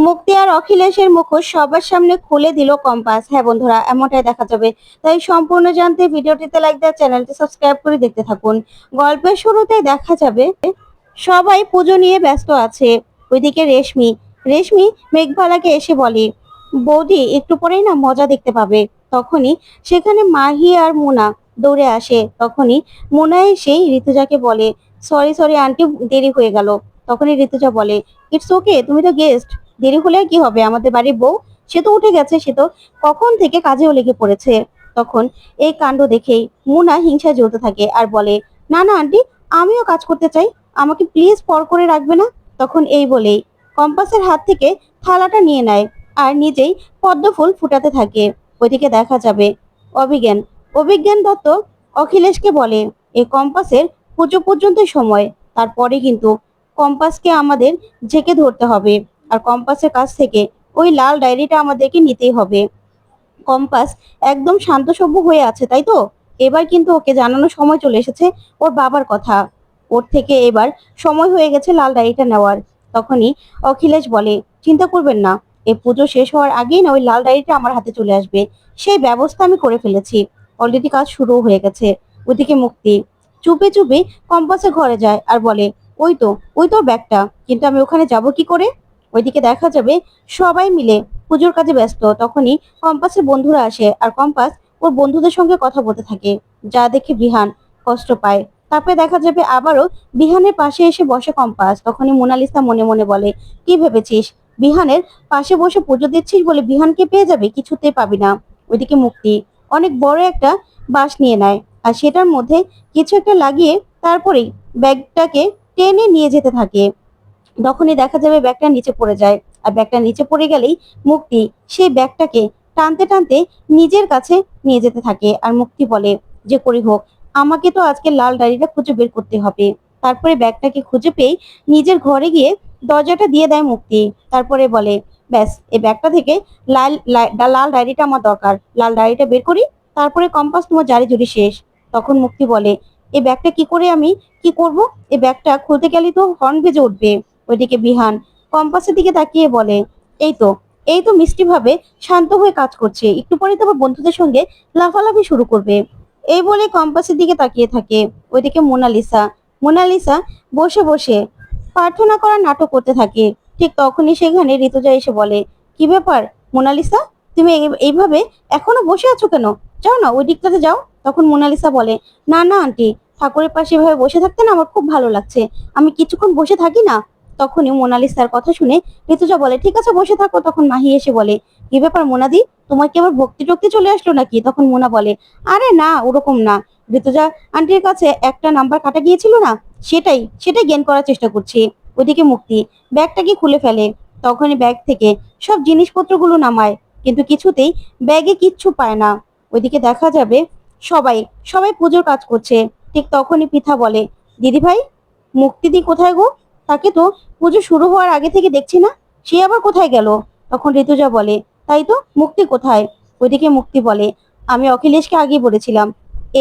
মুক্তি আর অখিলেশের মুখোশ সবার সামনে খুলে দিল কম্পাস। হ্যাঁ বন্ধুরা, এমনটাই দেখা যাবে। তাই সম্পূর্ণ জানতে ভিডিওটিতে লাইক দেওয়া, চ্যানেলটি সাবস্ক্রাইব করে দেখতে থাকুন। গল্পের শুরুতেই দেখা যাবে সবাই পুজো নিয়ে ব্যস্ত আছে। ওইদিকে রেশমি রেশমি মেঘবালাকে এসে বলে, বৌদি একটু পরেই না মজা দেখতে পাবে। তখনই সেখানে মাহি আর মুনা দৌড়ে আসে। তখনই মুনা এসেই ঋতুজাকে বলে, সরি সরি আন্টি, দেরি হয়ে গেল। তখনই ঋতুজা বলে, ইটস ওকে, তুমি তো গেস্ট, দেরি হলে আর কি হবে, আমাদের বাড়ির বউ, সে তো উঠে গেছে, সে তো কখন থেকে কাজেও লেগে পড়েছে। তখন এই কাণ্ড দেখেই মুনা হিংসা জ্বলতে থাকে আর বলে, না না আন্টি, আমিও কাজ করতে চাই, আমাকে প্লিজ পর করে রাখবে না। তখন এই বলেই কম্পাসের হাত থেকে থালাটা নিয়ে নেয় আর নিজেই পদ্ম ফুল ফুটাতে থাকে। ওইদিকে দেখা যাবে অভিজ্ঞান অভিজ্ঞান দত্ত অখিলেশকে বলে, এই কম্পাসের পুজো পর্যন্ত সময়, তারপরে কিন্তু কম্পাসকে আমাদের ঝেঁকে ধরতে হবে। আর কম্পাসের কাছ থেকে ওই লাল ডায়েরিটা আমাদেরকে নিতেই হবে। কম্পাস একদম শান্তসভ্য হয়ে আছে, তাই তো? এবার কিন্তু ওকে জানানোর সময় চলে এসেছে ওর বাবার কথা। ওর থেকে এবার সময় হয়ে গেছে লাল ডায়েরিটা নেওয়ার। তখনই অখিলেশ বলে, চিন্তা করবেন না, এই পুজো শেষ হওয়ার আগেই না ওই লাল ডায়েরিটা আমার হাতে চলে আসবে। সেই ব্যবস্থা আমি করে ফেলেছি, অলরেডি কাজ শুরু হয়ে গেছে। ওদিকে মুক্তি চুপে চুপে কম্পাসের ঘরে যায় আর বলে, ওই তো, ওই তোর ব্যাগটা, কিন্তু আমি ওখানে যাব কি করে? ওইদিকে দেখা যাবে সবাই মিলে পুজোর কাজে ব্যস্ত। তখনই কম্পাসের বন্ধুরা আসে আর কম্পাস ওর বন্ধুদের সঙ্গে কথা বলতে থাকে, যা দেখে বিহান কষ্ট পায়। তারপরে দেখা যাবে আবারও বিহানের পাশে এসে বসে কম্পাস। তখনই মোনালিসা মনে মনে বলে, কি ভেবেছিস বিহানের পাশে বসে পুজো দিচ্ছিস বলে বিহানকে পেয়ে যাবে? কিছুতেই পাবি না। ওইদিকে মুক্তি অনেক বড় একটা বাঁশ নিয়ে নেয় আর সেটার মধ্যে কিছু একটা লাগিয়ে তারপরেই ব্যাগটাকে টেনে নিয়ে যেতে থাকে। তখনই দেখা যাবে ব্যাগটা নিচে পড়ে যায় আর ব্যাগটা নিচে পড়ে গেলেই মুক্তি সেই ব্যাগটাকে টানতে টানতে নিজের কাছে নিয়ে যেতে থাকে। আর মুক্তি বলে, যে করি হোক, আমাকে তো আজকে লাল ডায়েরিটা খুঁজে বের করতে হবে। তারপরে ব্যাগটাকে খুঁজে পেয়ে নিজের ঘরে গিয়ে দরজাটা দিয়ে দেয় মুক্তি। তারপরে বলে, ব্যাস, এই ব্যাগটা থেকে লাল ডায়েরিটা আমার দরকার, লাল ডায়েরিটা বের করি, তারপরে কম্পাস তোমার জারি জুরি শেষ। তখন মুক্তি বলে, এই ব্যাগটা কি করে আমি কি করব? এই ব্যাগটা খুলতে গেলেই তো হর্ন বেজে উঠবে। ওইদিকে বিহান কম্পাসের দিকে তাকিয়ে বলে, এই তো, এই তো মিষ্টি ভাবে শান্ত হয়ে কাজ করছে, একটু পরে তো আবার বন্ধুদের সঙ্গে লাফালাফি শুরু করবে। এই বলে কম্পাসের দিকে তাকিয়ে থাকে। ওইদিকে মোনালিসা মোনালিসা বসে বসে প্রার্থনা করার নাটক করতে থাকে। ঠিক তখনই সেখানে ঋতুজা এসে বলে, কি ব্যাপার মোনালিসা, তুমি এইভাবে এখনো বসে আছো কেন? যাও না, ওই দিকটাতে যাও। তখন মোনালিসা বলে, না না আন্টি, ঠাকুরের পাশে এভাবে বসে থাকতে না আমার খুব ভালো লাগছে, আমি কিছুক্ষণ বসে থাকি না। তখনই মোনালিসার কথা শুনে ঋতুজা বলে, ঠিক আছে বসে থাকো। তখন মাহি এসে বলে, কি ব্যাপার মোনাদি, তোমার কি আবার ভক্তি টক্তি চলে আসলো নাকি? তখন মোনা বলে, আরে না, ওরকম না, ঋতুজা আন্টির কাছে একটা নাম্বার কাটা গিয়েছিল না, সেটাই সেটাই গেন করার চেষ্টা করছি। ওইদিকে মুক্তি ব্যাগটাকে খুলে ফেলে। তখনই ব্যাগ থেকে সব জিনিসপত্রগুলো নামায়, কিন্তু কিছুতেই ব্যাগে কিচ্ছু পায় না। ওইদিকে দেখা যাবে সবাই সবাই পুজোর কাজ করছে। ঠিক তখনই পিঠা বলে, দিদি ভাই, মুক্তিদি কোথায় গো? তাকে তো পুজো শুরু হওয়ার আগে থেকে দেখছি না, সে আবার কোথায় গেল? তখন ঋতুজা বলে, তাই তো, মুক্তি কোথায়? ওইদিকে মুক্তি বলে, আমি অখিলেশকে আগেই বলেছিলাম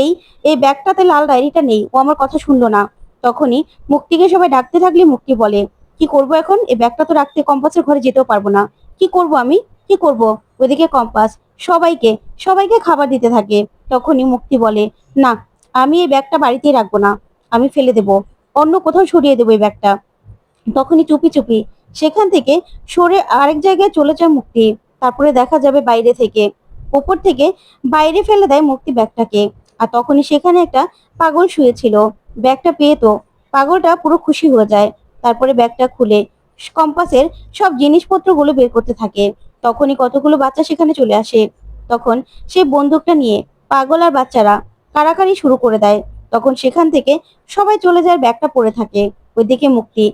এই এই ব্যাগটাতে লাল ডায়েরিটা নেই, ও আমার কথা শুনলো না। তখনই মুক্তিকে সবাই ডাকতে থাকলে মুক্তি বলে, কি করব এখন, এই ব্যাগটা তো রাখতে কম্পাসের ঘরে যেতেও পারবো না, কি করব আমি, কি করব? ওইদিকে কম্পাস সবাইকে সবাইকে খাবার দিতে থাকে। তখনই মুক্তি বলে, না, আমি এই ব্যাগটা বাড়িতেই রাখবো না, আমি ফেলে দেবো, অন্য কোথাও সরিয়ে দেবো এই ব্যাগটা। তখনই চুপি চুপি সেখান থেকে সরে আরেক জায়গায় চলে যায় মুক্তি। তারপরে দেখা যাবে বাইরে থেকে ওপর থেকে বাইরে ফেলে দেয় মুক্তি ব্যাগটাকে। আর তখনই সেখানে একটা পাগল শুয়েছিল। ব্যাগটা পেয়ে তো পাগলটা পুরো খুশি হয়ে যায়। তারপরে ব্যাগটা খুলে কম্পাসের সব জিনিসপত্রগুলো বের করতে থাকে। তখনই কতগুলো বাচ্চা সেখানে চলে আসে। তখন সেই বন্দুকটা নিয়ে পাগল আর বাচ্চারা কাড়াকাড়ি শুরু করে দেয়। তখন সেখান থেকে সবাই চলে যায়, ব্যাগটা পড়ে থাকে। ওইদিকে মুক্তি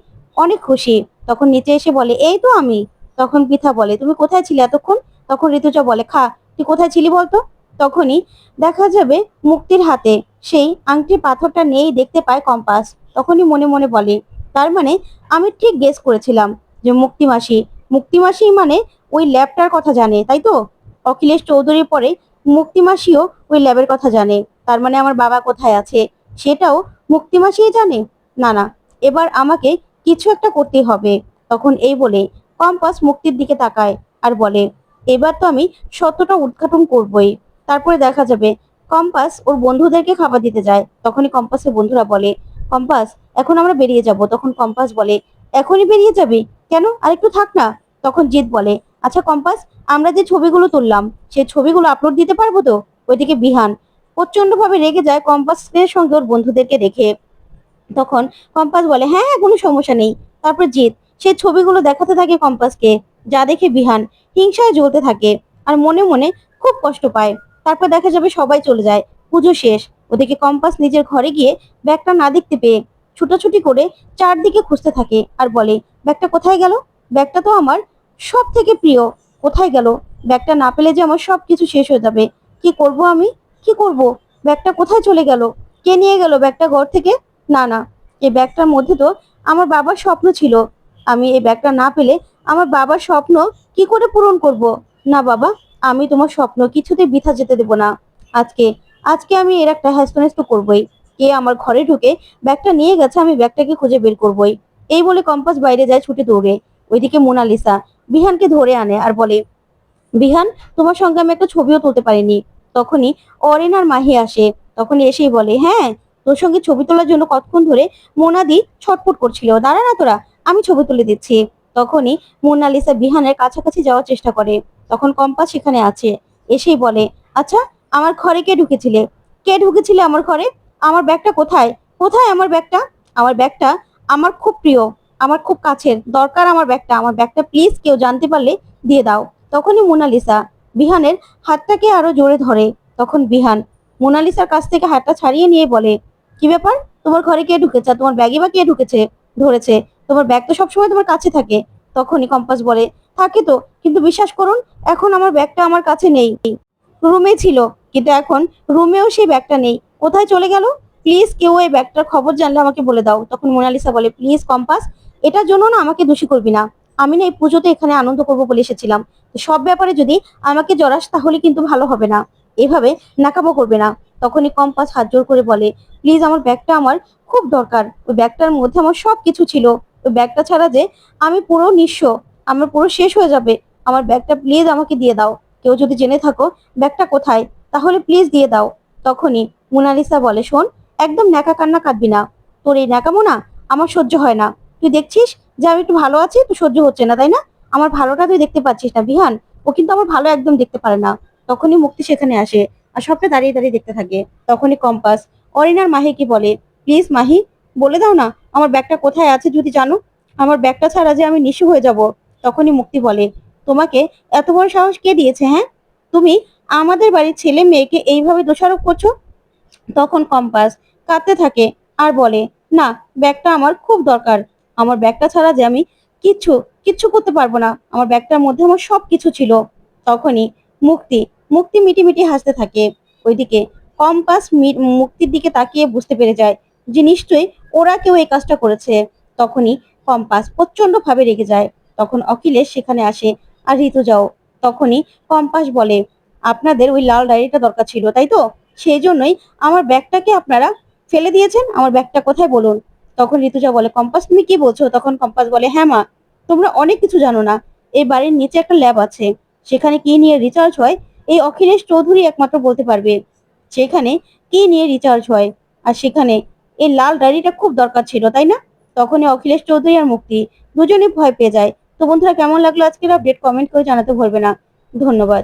অনেক খুশি। তখন নিচে এসে বলে, এই তো আমি। তখন পিঠা বলে, তুমি কোথায় ছিলে এতক্ষণ? তখন ঋতুজা বলে, খা, তুই কোথায় ছিলি বলতো? তখনই দেখা যাবে মুক্তির হাতে সেই আংটির পাথরটা নেই দেখতে পায় কম্পাস। তখনই মনে মনে বলে, তার মানে আমি ঠিক গেস করেছিলাম যে মুক্তি মাসি মানে ওই ল্যাবটার কথা জানে, তাই তো? অখিলেশ চৌধুরীর পরে মুক্তি মাসিও ওই ল্যাবের কথা জানে। তার মানে আমার বাবা কোথায় আছে সেটাও মুক্তি মাসিই জানে। না না, এবার আমাকে কিছু একটা করতে হবে। তখন এই বলে কম্পাস মুক্তির দিকে তাকায় আর বলে, এবার তো আমি সত্যটা উদ্ঘাটন করবই, তারপরে দেখা যাবে। কম্পাস ওর বন্ধুদেরকে খাবার দিতে যায়। তখনই কম্পাসের বন্ধুরা বলে, কম্পাস এখন আমরা বেরিয়ে যাব। তখন কম্পাস বলে, এখনই বেরিয়ে যাবি কেন, আরেকটু থাক না। তখন জিৎ বলে, আচ্ছা কম্পাস, আমরা যে ছবিগুলো তুললাম সেই ছবিগুলো আপলোড দিতে পারবো তো? ওইদিকে বিহান প্রচন্ড ভাবে রেগে যায় কম্পাসের সঙ্গে ওর বন্ধুদেরকে দেখে। তখন কম্পাস বলে, হ্যাঁ হ্যাঁ, কোনো সমস্যা নেই। তারপর জিৎ সেই ছবিগুলো দেখাতে থাকে কম্পাসকে, যা দেখে বিহান হিংসায় জ্বলতে থাকে আর মনে মনে খুব কষ্ট পায়। তারপর দেখা যাবে সবাই চলে যায়, পুজো শেষ। ওদিকে কম্পাস নিজের ঘরে গিয়ে ব্যাগটা না দেখতে পেয়ে ছুটোছুটি করে চারদিকে খুঁজতে থাকে আর বলে, ব্যাগটা কোথায় গেল? ব্যাগটা তো আমার সব থেকে প্রিয়, কোথায় গেল? ব্যাগটা না পেলে যে আমার সব কিছু শেষ হয়ে যাবে। কি করব আমি, কি করব? ব্যাগটা কোথায় চলে গেল? কে নিয়ে গেল ব্যাগটা ঘর থেকে? না না, এই ব্যাগটার মধ্যে তো আমার বাবার স্বপ্ন ছিল। আমি এই ব্যাগটা না পেলে আমার বাবার স্বপ্ন কি করে পূরণ করব? না বাবা, আমি তোমার স্বপ্ন কিছুতেই বৃথা যেতে দেব না। আজকে আজকে আমি এর একটা হ্যাস্ত করবই। কে আমার ঘরে ঢুকে ব্যাগটা নিয়ে গেছে, আমি ব্যাগটাকে খুঁজে বের করবই। এই বলে কম্পাস বাইরে যায় ছুটে দৌড়ে। ওইদিকে মোনালিসা বিহানকে ধরে আনে আর বলে, বিহান, তোমার সঙ্গে আমি একটা ছবিও তুলতে পারিনি। তখনই অরিন আর মাহি আসে। তখনই এসেই বলে, হ্যাঁ, তোর সঙ্গে ছবি তোলার জন্য কতক্ষণ ধরে মোনাদি ছটফট করছিল, দাঁড়া না তোরা, আমি ছবি তুলে দিচ্ছি। তখনই মোনালিসা বিহানের কাছাকাছি যাওয়ার চেষ্টা করে। তখন কম্পাস সেখানে আছে, এসেই বলে, আচ্ছা, আমার ঘরে কে ঢুকেছিলে? কে ঢুকেছিলে আমার ঘরে? আমার ব্যাগটা কোথায়? কোথায় আমার ব্যাগটা? আমার ব্যাগটা আমার খুব প্রিয়, আমার খুব কাছের, দরকার আমার ব্যাগটা। আমার ব্যাগটা প্লিজ কেউ জানতে পারলে দিয়ে দাও। তখনই মোনালিসা বিহানের হাতটাকে আরো জোরে ধরে। তখন বিহান মোনালিসার কাছ থেকে হাতটা ছাড়িয়ে নিয়ে বলে, কি ব্যাপার, তোমার ঘরে কে ঢুকেছে? তোমার ব্যাগে বা কে ঢুকেছে ধরেছে? তোমার ব্যাগ তো সবসময় তোমার কাছে থাকে। তখনই কম্পাস বলে, থাকে তো, কিন্তু বিশ্বাস করুন, এখন আমার ব্যাগটা আমার কাছে নেই। রুমে ছিল, কিন্তু এখন রুমেও সেই ব্যাগটা নেই। কোথায় চলে গেল? প্লিজ কেউ এই ব্যাগটার খবর জানলে আমাকে বলে দাও। তখন মোনালিসা বলে, প্লিজ কম্পাস, এটার জন্য না আমাকে দোষী করবি না। আমি না এই পুজোতে এখানে আনন্দ করবো বলে এসেছিলাম। সব ব্যাপারে যদি আমাকে জড়াস তাহলে কিন্তু ভালো হবে না। এভাবে নাকামো করবে না। তখনই কম্পাস হাত জোর করে বলে, প্লিজ, আমার ব্যাগটা আমার খুব দরকার। ওই ব্যাগটার মধ্যে আমার সব কিছু ছিল। ওই ব্যাগটা ছাড়া যে আমি পুরো নিঃস্ব, আমার পুরো শেষ হয়ে যাবে। আমার ব্যাগটা প্লিজ আমাকে দিয়ে দাও। কেউ যদি জেনে থাকো ব্যাগটা কোথায়, তাহলে প্লিজ দিয়ে দাও। তখনই মোনালিসা বলে, শোন, একদম ন্যাকা কান্না কাঁদবি না। তোর এই ন্যাকামো না আমার সহ্য হয় না। তুই দেখছিস যে আমি একটু ভালো আছি, তো সহ্য হচ্ছে না, তাই না? আমার ভালোটা তুই দেখতে পাচ্ছিস না বিহান, ও কিন্তু আমার ভালো একদম দেখতে পারে না। তখনই মুক্তি সেখানে আসে আর সবটা দাঁড়িয়ে দাঁড়িয়ে দেখতে থাকে। তখনই কম্পাস অরিনার মাহিকে বলে, প্লিজ মাহি, বলে দাও না আমার ব্যাগটা কোথায় আছে, যদি জানো। আমার ব্যাগটা ছাড়া যে আমি নিঃস্ব হয়ে যাব। তখনই মুক্তি বলে, তোমাকে এত বড় সাহস কে দিয়েছে, হ্যাঁ? তুমি আমাদের বাড়ির ছেলে মেয়েকে এইভাবে দোষারোপ করছো? তখন কম্পাস কাঁদতে থাকে আর বলে, না, ব্যাগটা আমার খুব দরকার। আমার ব্যাগটা ছাড়া যে আমি কিচ্ছু কিচ্ছু করতে পারবো না। আমার ব্যাগটার মধ্যে আমার সব কিছু ছিল। তখনই মুক্তি মুক্তি মিটি মিটি হাসতে থাকে। ওইদিকে কম্পাস মুক্তির দিকে তাকিয়ে বুঝতে পেরে যায় যে নিশ্চয়ই ওরা কেউ এই কাজটা করেছে। তখনই কম্পাস প্রচন্ড ভাবে রেগে যায়। তখন অখিলেশ সেখানে আসে আর ঋতুজাও। তখনই কম্পাস বলে, আপনাদের ওই লাল ডায়েরিটা দরকার ছিল, তাই তো? সেই জন্যই আমার ব্যাগটাকে আপনারা ফেলে দিয়েছেন। আমার ব্যাগটা কোথায় বলুন। তখন ঋতুজা বলে, কম্পাস তুমি কি বলছো? তখন কম্পাস বলে, হ্যাঁ মা, তোমরা অনেক কিছু জানো না। এই বাড়ির নিচে একটা ল্যাব আছে, সেখানে কি নিয়ে রিচার্জ হয় এই অখিলেশ চৌধুরী একমাত্র বলতে পারবে। সেখানে কি নিয়ে রিচার্জ হয়, আর সেখানে এই লাল ডায়েরিটা খুব দরকার ছিল, তাই না? তখনই অখিলেশ চৌধুরী আর মুক্তি দুজনেই ভয় পেয়ে যায়। তো বন্ধুরা, কেমন লাগলো আজকের আপডেট, কমেন্ট করে জানাতে ভুলবে না। ধন্যবাদ।